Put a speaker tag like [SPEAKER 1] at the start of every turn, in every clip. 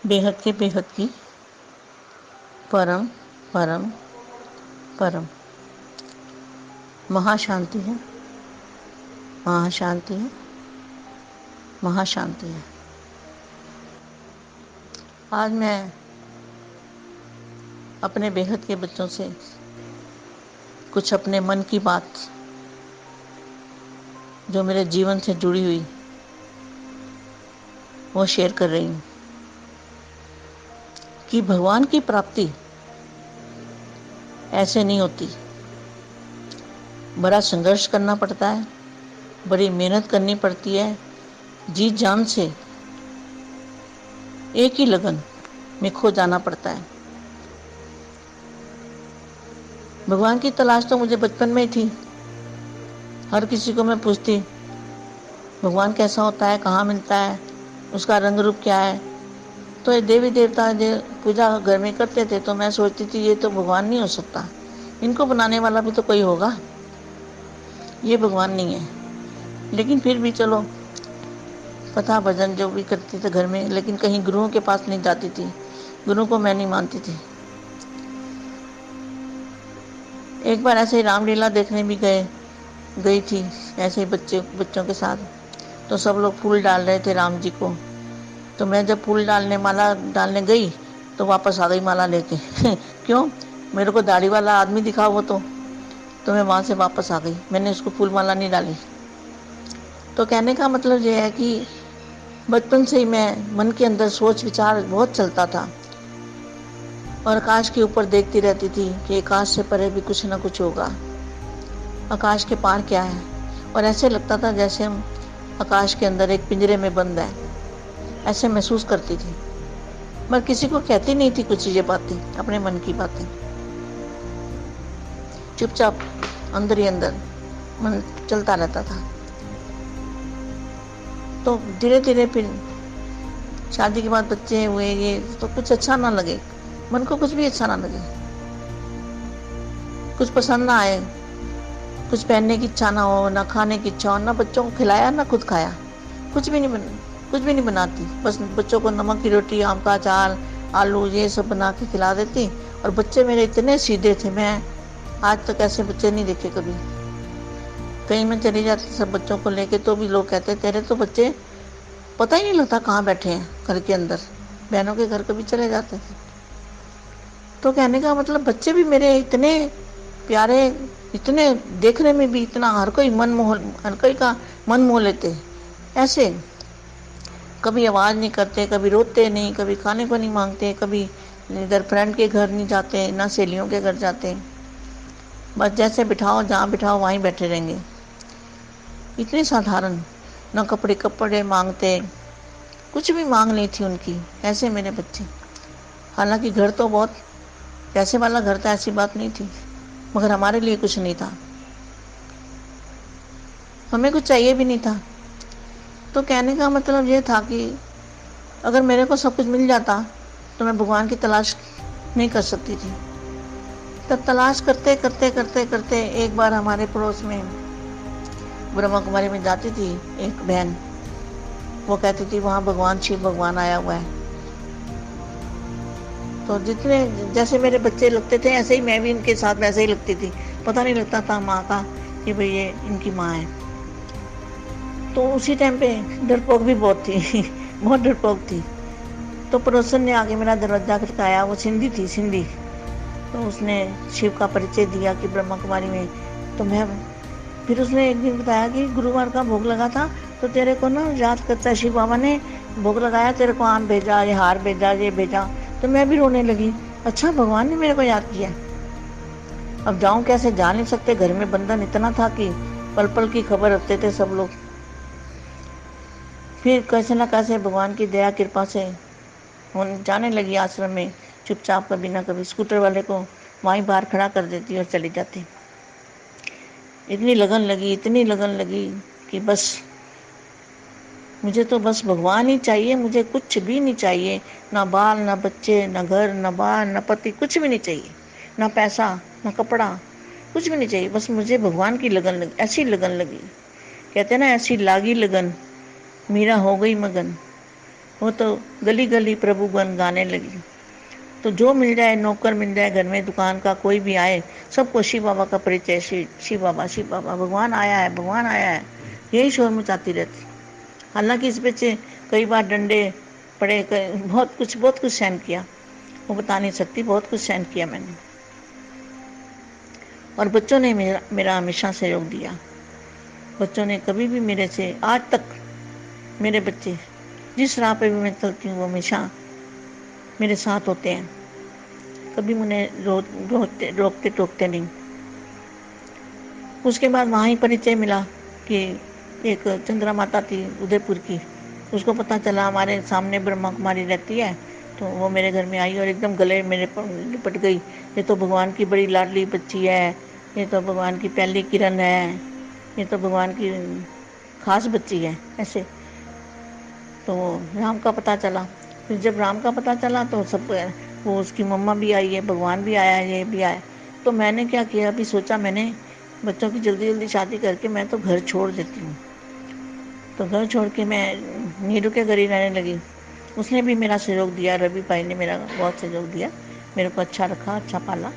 [SPEAKER 1] बेहद की परम परम परम महाशांति है, महाशांति है, महाशांति है। आज मैं अपने बेहद के बच्चों से कुछ अपने मन की बात जो मेरे जीवन से जुड़ी हुई वो शेयर कर रही हूँ कि भगवान की प्राप्ति ऐसे नहीं होती। बड़ा संघर्ष करना पड़ता है, बड़ी मेहनत करनी पड़ती है, जी जान से एक ही लगन में खो जाना पड़ता है। भगवान की तलाश तो मुझे बचपन में ही थी। हर किसी को मैं पूछती, भगवान कैसा होता है, कहाँ मिलता है, उसका रंग रूप क्या है। तो ये देवी देवता जो पूजा घर में करते थे तो मैं सोचती थी ये तो भगवान नहीं हो सकता, इनको बनाने वाला भी तो कोई होगा, ये भगवान नहीं है। लेकिन फिर भी चलो कथा भजन जो भी करती थी घर में, लेकिन कहीं गुरुओं के पास नहीं जाती थी, गुरु को मैं नहीं मानती थी। एक बार ऐसे ही रामलीला देखने भी गई थी ऐसे ही बच्चों के साथ। तो सब लोग फूल डाल रहे थे राम जी को, तो मैं जब फूल माला डालने गई तो वापस आ गई माला लेके क्यों, मेरे को दाढ़ी वाला आदमी दिखा वो तो मैं वहाँ से वापस आ गई, मैंने उसको फूल माला नहीं डाली। तो कहने का मतलब ये है कि बचपन से ही मैं मन के अंदर सोच विचार बहुत चलता था और आकाश के ऊपर देखती रहती थी कि आकाश से परे भी कुछ ना कुछ होगा, आकाश के पार क्या है। और ऐसे लगता था जैसे हम आकाश के अंदर एक पिंजरे में बंद है, ऐसे महसूस करती थी। पर किसी को कहती नहीं थी कुछ ये बातें, अपने मन की बातें, चुपचाप अंदर ही अंदर मन चलता रहता था। तो धीरे धीरे फिर शादी के बाद बच्चे हुए, ये तो कुछ अच्छा ना लगे, मन को कुछ भी अच्छा ना लगे, कुछ पसंद ना आए, कुछ पहनने की इच्छा ना हो, ना खाने की इच्छा हो, ना बच्चों को खिलाया ना खुद खाया, कुछ भी नहीं बनाती। बस बच्चों को नमक की रोटी, आम का अचार, आलू ये सब बना के खिला देती। और बच्चे मेरे इतने सीधे थे, मैं आज तक ऐसे बच्चे नहीं देखे कभी। कहीं मैं चली जाती सब बच्चों को लेके तो भी लोग कहते तेरे तो बच्चे पता ही नहीं लगता कहाँ बैठे हैं घर के अंदर। बहनों के घर कभी चले जाते थे। तो कहने का मतलब बच्चे भी मेरे इतने प्यारे, इतने देखने में भी इतना हर कोई का मन मोह लेते, ऐसे कभी आवाज़ नहीं करते, कभी रोते नहीं, कभी खाने को नहीं मांगते, कभी इधर फ्रेंड के घर नहीं जाते, ना सहेलियों के घर जाते, बस जैसे बिठाओ जहाँ बिठाओ वहीं बैठे रहेंगे। इतने साधारण, ना कपड़े मांगते, कुछ भी मांग नहीं थी उनकी, ऐसे मेरे बच्चे। हालांकि घर तो बहुत पैसे वाला घर था, ऐसी बात नहीं थी, मगर हमारे लिए कुछ नहीं था, हमें कुछ चाहिए भी नहीं था। तो कहने का मतलब ये था कि अगर मेरे को सब कुछ मिल जाता तो मैं भगवान की तलाश नहीं कर सकती थी। तब तलाश करते करते करते करते एक बार हमारे पड़ोस में ब्रह्मा कुमारी में जाती थी एक बहन, वो कहती थी वहाँ भगवान शिव भगवान आया हुआ है। तो जितने जैसे मेरे बच्चे लगते थे ऐसे ही मैं भी इनके साथ वैसे ही लगती थी, पता नहीं लगता था माँ का कि भाई ये इनकी माँ है। तो उसी टाइम पे डरपोक भी बहुत थी बहुत डरपोक थी। तो पड़ोसन ने आगे मेरा दरवाजा खटकाया, वो सिंधी थी, सिंधी। तो उसने शिव का परिचय दिया कि ब्रह्मा कुमारी में। तो मैं फिर उसने एक दिन बताया कि गुरुवार का भोग लगा था तो तेरे को ना याद करता है, शिव बाबा ने भोग लगाया, तेरे को आम भेजा, ये हार भेजा, ये भेजा। तो मैं भी रोने लगी, अच्छा भगवान ने मेरे को याद किया। अब जाऊं कैसे, जा नहीं सकते, घर में बंधन इतना था कि पल पल की खबर रखते थे सब लोग। फिर कैसे ना कैसे भगवान की दया कृपा से जाने लगी आश्रम में चुपचाप, कभी ना कभी स्कूटर वाले को वहीं बाहर खड़ा कर देती और चली जाती। इतनी लगन लगी कि बस मुझे तो बस भगवान ही चाहिए, मुझे कुछ भी नहीं चाहिए, ना बाल, ना बच्चे, ना घर, ना बाल, ना पति, कुछ भी नहीं चाहिए, ना पैसा, ना कपड़ा, कुछ भी नहीं चाहिए, बस मुझे भगवान की लगन लगी, ऐसी लगन लगी। कहते ना ऐसी लागी लगन, मीरा हो गई मगन। वो तो गली गली प्रभु गुण गाने लगी। तो जो मिल जाए, नौकर मिल जाए घर में, दुकान का कोई भी आए, सबको शिव बाबा का परिचय, शिव बाबा, शिव बाबा, भगवान आया है, भगवान आया है, यही शोर मचाती रहती। हालांकि इस बच्चे कई बार डंडे पड़े, बहुत कुछ सहन किया, वो बता नहीं सकती, बहुत कुछ सहन किया मैंने। और बच्चों ने मेरा हमेशा सहयोग दिया। बच्चों ने कभी भी मेरे से, आज तक मेरे बच्चे जिस राह पे भी मैं चलती हूँ वो हमेशा मेरे साथ होते हैं, कभी मुझे रोकते टोकते नहीं। उसके बाद वहाँ ही परिचय मिला कि एक चंद्रा माता थी उदयपुर की, उसको पता चला हमारे सामने ब्रह्मा कुमारी रहती है, तो वो मेरे घर में आई और एकदम गले मेरे लिपट गई। ये तो भगवान की बड़ी लाडली बच्ची है, ये तो भगवान की पहली किरण है, ये तो भगवान की खास बच्ची है, ऐसे। तो राम का पता चला। फिर जब राम का पता चला तो सब, वो उसकी मम्मा भी आई है, भगवान भी आया है, ये भी आया। तो मैंने क्या किया, अभी सोचा मैंने बच्चों की जल्दी जल्दी शादी करके मैं तो घर छोड़ देती हूँ। तो घर छोड़ के मैं नीरू के घर ही रहने लगी। उसने भी मेरा सहयोग दिया, रवि भाई ने मेरा बहुत सहयोग दिया, मेरे को अच्छा रखा, अच्छा पाला।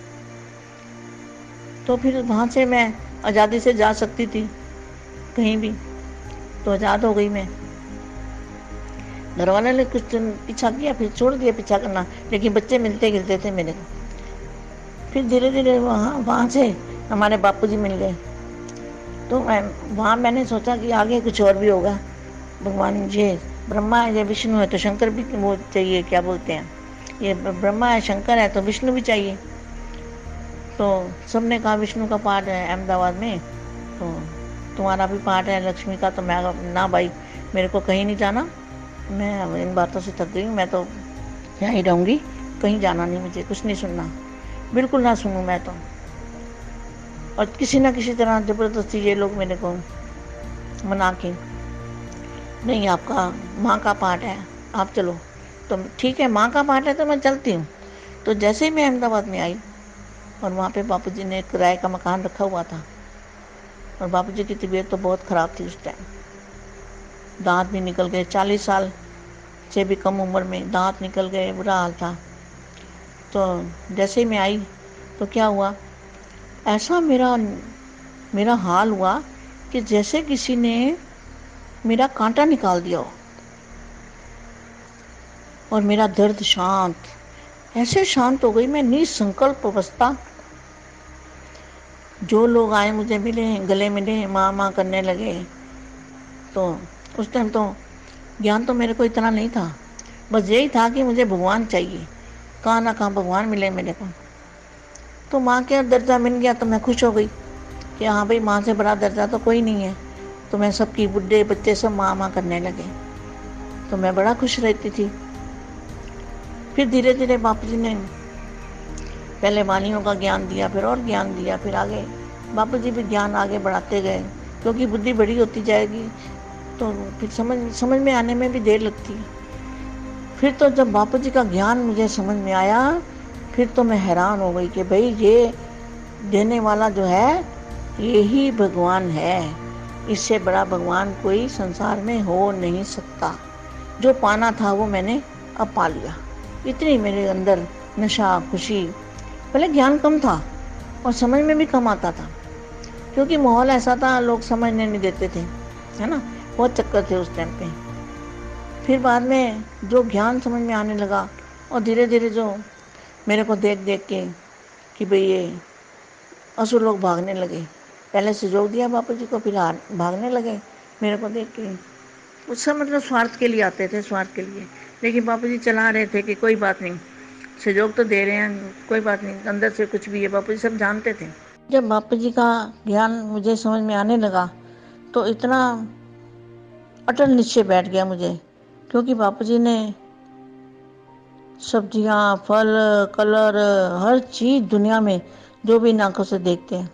[SPEAKER 1] तो फिर वहाँ से मैं आज़ादी से जा सकती थी कहीं भी, तो आज़ाद हो गई मैं। घर वाले ने कुछ पीछा किया, फिर छोड़ दिया पीछा करना, लेकिन बच्चे मिलते गिलते थे मेरे को। फिर धीरे धीरे वहाँ से हमारे बापूजी मिल गए। तो वहाँ मैंने सोचा कि आगे कुछ और भी होगा। भगवान ये ब्रह्मा है, ये विष्णु है, तो शंकर भी वो चाहिए, क्या बोलते हैं, ये ब्रह्मा है, शंकर है, तो विष्णु भी चाहिए। तो सबने कहा विष्णु का पाठ है अहमदाबाद में, तो तुम्हारा भी पाठ है लक्ष्मी का। तो मैं, ना भाई, मेरे को कहीं नहीं जाना, मैं इन बातों से थक गई हूँ, मैं तो यहाँ ही रहूँगी, कहीं जाना नहीं, मुझे कुछ नहीं सुनना, बिल्कुल ना सुनूँ मैं तो। और किसी ना किसी तरह ज़बरदस्ती ये लोग मेरे को मना के, नहीं आपका माँ का पाठ है, आप चलो। तो ठीक है, माँ का पाठ है तो मैं चलती हूँ। तो जैसे ही मैं अहमदाबाद में आई, और वहाँ पे बापूजी ने किराए का मकान रखा हुआ था, और बापूजी की तबीयत तो बहुत ख़राब थी उस टाइम, दांत भी निकल गए, 40 साल से भी कम उम्र में दांत निकल गए, बुरा हाल था। तो जैसे ही मैं आई तो क्या हुआ, ऐसा मेरा हाल हुआ कि जैसे किसी ने मेरा कांटा निकाल दिया हो, और मेरा दर्द शांत, ऐसे शांत हो गई मैं, निसंकल्प अवस्था। जो लोग आए मुझे मिले, गले मिले, माँ माँ करने लगे। तो उस टाइम तो ज्ञान तो मेरे को इतना नहीं था, बस यही था कि मुझे भगवान चाहिए, कहाँ ना कहाँ भगवान मिले मेरे को। तो माँ का दर्जा मिल गया तो मैं खुश हो गई कि हाँ भाई, माँ से बड़ा दर्जा तो कोई नहीं है। तो मैं सबकी, बुढ़े बच्चे सब माँ माँ करने लगे, तो मैं बड़ा खुश रहती थी। फिर धीरे धीरे बापूजी ने पहले वाणियों का ज्ञान दिया, फिर और ज्ञान दिया, फिर आगे बापूजी भी ज्ञान आगे बढ़ाते गए, क्योंकि बुद्धि बड़ी होती जाएगी तो फिर समझ में आने में भी देर लगती है। फिर तो जब बापूजी का ज्ञान मुझे समझ में आया, फिर तो मैं हैरान हो गई कि भाई ये देने वाला जो है यही भगवान है, इससे बड़ा भगवान कोई संसार में हो नहीं सकता। जो पाना था वो मैंने अब पा लिया, इतनी मेरे अंदर नशा, खुशी। पहले ज्ञान कम था और समझ में भी कम आता था, क्योंकि माहौल ऐसा था, लोग समझने नहीं देते थे, है ना, बहुत चक्कर थे उस टाइम पे। फिर बाद में जो ज्ञान समझ में आने लगा, और धीरे धीरे जो मेरे को देख देख के कि भाई ये असुर लोग भागने लगे, पहले सहयोग दिया बापू जी को, फिर भागने लगे मेरे को देख के। उसका मतलब स्वार्थ के लिए आते थे, स्वार्थ के लिए, लेकिन बापू जी चला रहे थे कि कोई बात नहीं, सहयोग तो दे रहे हैं, कोई बात नहीं, अंदर से कुछ भी है, बापू जी सब जानते थे। जब बापू जी का ज्ञान मुझे समझ में आने लगा तो इतना अटल निश्चय बैठ गया मुझे, क्योंकि बापू जी ने सब्जियां, फल, कलर, हर चीज़ दुनिया में जो भी आंखों से देखते हैं,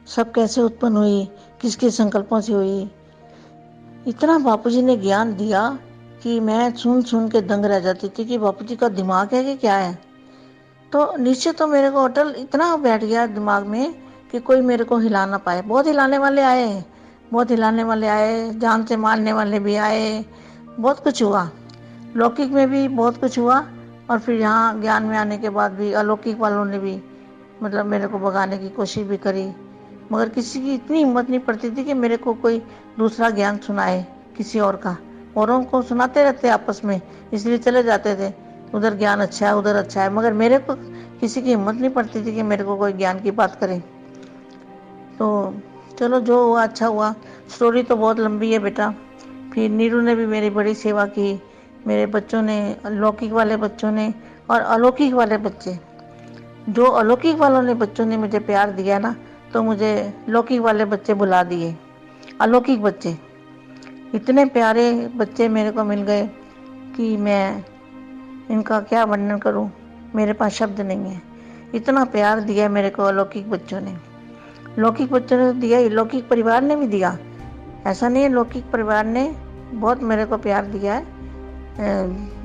[SPEAKER 1] सब कैसे उत्पन्न हुई, किसके संकल्पों से हुई, इतना बापूजी ने ज्ञान दिया कि मैं सुन सुन के दंग रह जाती थी कि बापूजी का दिमाग है कि क्या है। तो निश्चय तो मेरे को अटल इतना बैठ गया दिमाग में कि कोई मेरे को हिला ना पाए। बहुत हिलाने वाले आए, बहुत हिलाने वाले आए, जान से मारने वाले भी आए, बहुत कुछ हुआ, लौकिक में भी बहुत कुछ हुआ और फिर यहाँ ज्ञान में आने के बाद भी अलौकिक वालों ने भी मतलब मेरे को भगाने की कोशिश भी करी, मगर किसी की इतनी हिम्मत नहीं पड़ती थी कि मेरे को कोई दूसरा ज्ञान सुनाए किसी और का। औरों को सुनाते रहते आपस में, इसलिए चले जाते थे उधर ज्ञान अच्छा है उधर अच्छा है, मगर मेरे को किसी की हिम्मत नहीं पड़ती थी कि मेरे को कोई ज्ञान की बात करे। तो चलो जो हुआ अच्छा हुआ। स्टोरी तो बहुत लंबी है बेटा। फिर नीरू ने भी मेरी बड़ी सेवा की, मेरे बच्चों ने, लौकिक वाले बच्चों ने और अलौकिक वाले बच्चे। जो अलौकिक वालों ने बच्चों ने मुझे प्यार दिया ना, तो मुझे लौकिक वाले बच्चे बुला दिए। अलौकिक बच्चे, इतने प्यारे बच्चे मेरे को मिल गए कि मैं इनका क्या वर्णन करूं, मेरे पास शब्द नहीं है। इतना प्यार दिया मेरे को अलौकिक बच्चों ने। लौकिक बच्चों ने तो दिया ही, लौकिक परिवार ने भी दिया, ऐसा नहीं है। लौकिक परिवार ने बहुत मेरे को प्यार दिया है।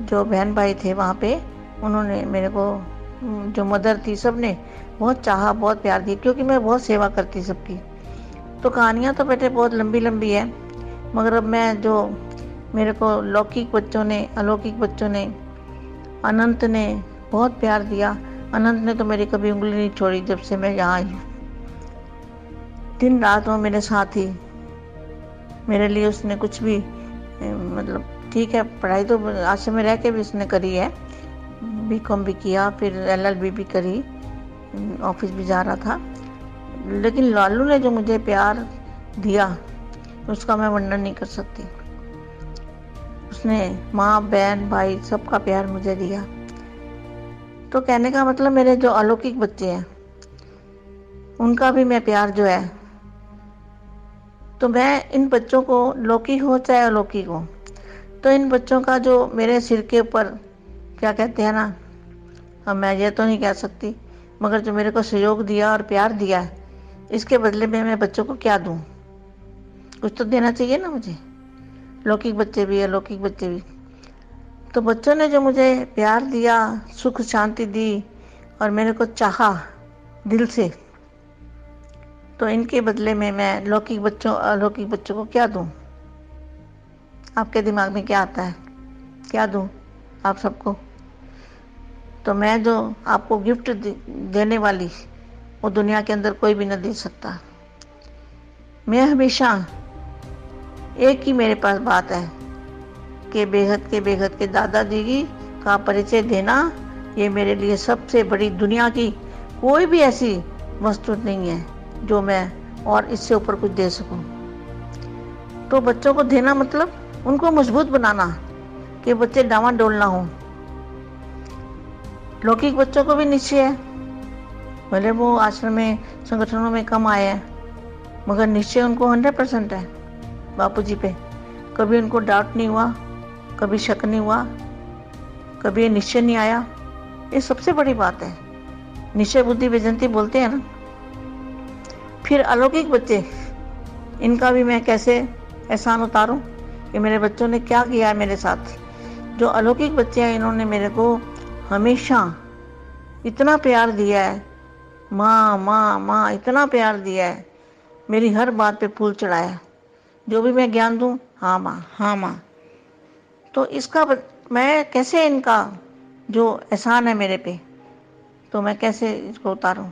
[SPEAKER 1] जो बहन भाई थे वहाँ पे, उन्होंने मेरे को, जो मदर थी, सब ने बहुत चाहा, बहुत प्यार दिया, क्योंकि मैं बहुत सेवा करती सबकी। तो कहानियाँ तो बेटे बहुत लंबी लंबी है, मगर अब मैं जो मेरे को लौकिक बच्चों ने, अलौकिक बच्चों ने, अनंत ने बहुत प्यार दिया। अनंत ने तो मेरी कभी उंगली नहीं छोड़ी जब से मैं यहाँ आई हूँ। दिन रात वो मेरे साथ ही, मेरे लिए उसने कुछ भी मतलब ठीक है, पढ़ाई तो आश्रम में रह के भी उसने करी है, बीकॉम भी किया, फिर एलएलबी भी करी, ऑफिस भी जा रहा था। लेकिन लालू ने जो मुझे प्यार दिया उसका मैं वर्णन नहीं कर सकती। उसने माँ बहन भाई सबका प्यार मुझे दिया। तो कहने का मतलब मेरे जो अलौकिक बच्चे हैं उनका भी मैं प्यार जो है, तो मैं इन बच्चों को, लौकिक हो चाहे अलौकिक हो, तो इन बच्चों का जो मेरे सिर के ऊपर, क्या कहते हैं ना, अब मैं ये तो नहीं कह सकती, मगर जो मेरे को सहयोग दिया और प्यार दिया है, इसके बदले में मैं बच्चों को क्या दूं? कुछ तो देना चाहिए ना मुझे। लौकिक बच्चे भी, अलौकिक बच्चे भी। तो बच्चों ने जो मुझे प्यार दिया, सुख शांति दी और मेरे को चाहा दिल से, तो इनके बदले में मैं लौकिक बच्चों, अलौकिक बच्चों को क्या दूं? आपके दिमाग में क्या आता है? क्या दूं आप सबको? तो मैं जो आपको गिफ्ट देने वाली, वो दुनिया के अंदर कोई भी न दे सकता। मैं हमेशा एक ही मेरे पास बात है कि बेहद के दादाजी की का परिचय देना, ये मेरे लिए सबसे बड़ी, दुनिया की कोई भी ऐसी वस्तु नहीं है जो मैं और इससे ऊपर कुछ दे सकूं। तो बच्चों को देना मतलब उनको मजबूत बनाना, कि बच्चे डावाडोल ना हो। लौकिक बच्चों को भी निश्चय है, भले वो आश्रम में, संगठनों में कम आए हैं, मगर निश्चय उनको 100% है बापूजी पे। कभी उनको डाउट नहीं हुआ, कभी शक नहीं हुआ, कभी ये निश्चय नहीं आया। ये सबसे बड़ी बात है। निश्चय बुद्धि विजंती बोलते हैं ना। फिर अलौकिक बच्चे, इनका भी मैं कैसे एहसान उतारूं कि मेरे बच्चों ने क्या किया है मेरे साथ। जो अलौकिक बच्चे हैं, इन्होंने मेरे को हमेशा इतना प्यार दिया है, माँ माँ माँ इतना प्यार दिया है, मेरी हर बात पे फूल चढ़ाया। जो भी मैं ज्ञान दूं, हाँ माँ, हाँ माँ। तो इसका मैं कैसे, इनका जो एहसान है मेरे पे, तो मैं कैसे इसको उतारूं?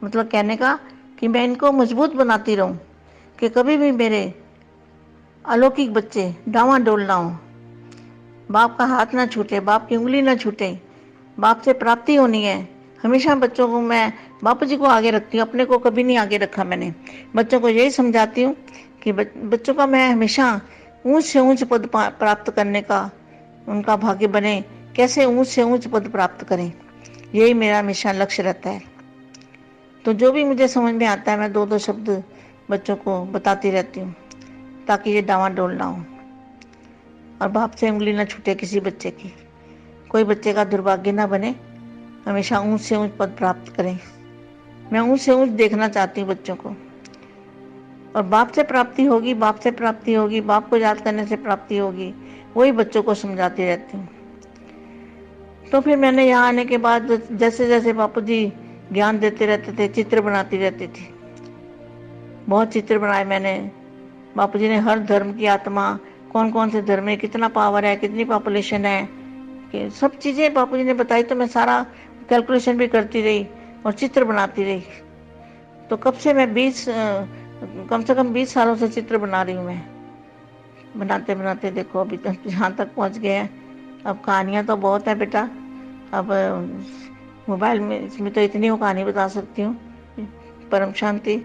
[SPEAKER 1] मतलब कहने का कि मैं इनको मजबूत बनाती रहूं कि कभी भी मेरे अलौकिक बच्चे डावाडोल ना हो, बाप का हाथ ना छूटे, बाप की उंगली ना छूटे, बाप से प्राप्ति होनी है। हमेशा बच्चों को मैं बापू जी को आगे रखती हूँ, अपने को कभी नहीं आगे रखा मैंने। बच्चों को यही समझाती हूँ कि बच्चों का मैं हमेशा ऊंच से ऊंच पद प्राप्त करने का उनका भाग्य बने, कैसे ऊंच से ऊंच पद प्राप्त करें, यही मेरा हमेशा लक्ष्य रहता है। तो जो भी मुझे समझ में आता है, मैं 2-2 शब्द बच्चों को बताती रहती हूँ, ताकि ये डावाडोल ना हो और बाप से उंगली ना छूटे किसी बच्चे की, कोई बच्चे का दुर्भाग्य ना बने, हमेशा ऊंच से ऊंच पद प्राप्त करें। मैं ऊंच से ऊंच देखना चाहती हूँ बच्चों को। और बाप से प्राप्ति होगी, बाप से प्राप्ति होगी, बाप को याद करने से प्राप्ति होगी, वही बच्चों को समझाती रहती हूँ। तो फिर मैंने यहाँ आने के बाद जैसे जैसे बापू जी ज्ञान देते रहते थे, चित्र बनाती रहती थी। बहुत चित्र बनाए मैंने। बापू जी ने हर धर्म की आत्मा कौन कौन से धर्म में कितना पावर है, कितनी पॉपुलेशन है, कि सब चीज़ें बापूजी ने बताई। तो मैं सारा कैलकुलेशन भी करती रही और चित्र बनाती रही। तो कब से मैं कम से कम 20 सालों से चित्र बना रही हूँ मैं। बनाते बनाते देखो अभी तक यहाँ तक पहुँच गए हैं। अब कहानियाँ तो बहुत है बेटा। अब मोबाइल में इसमें तो इतनी कहानी बता सकती हूँ। परम शांति।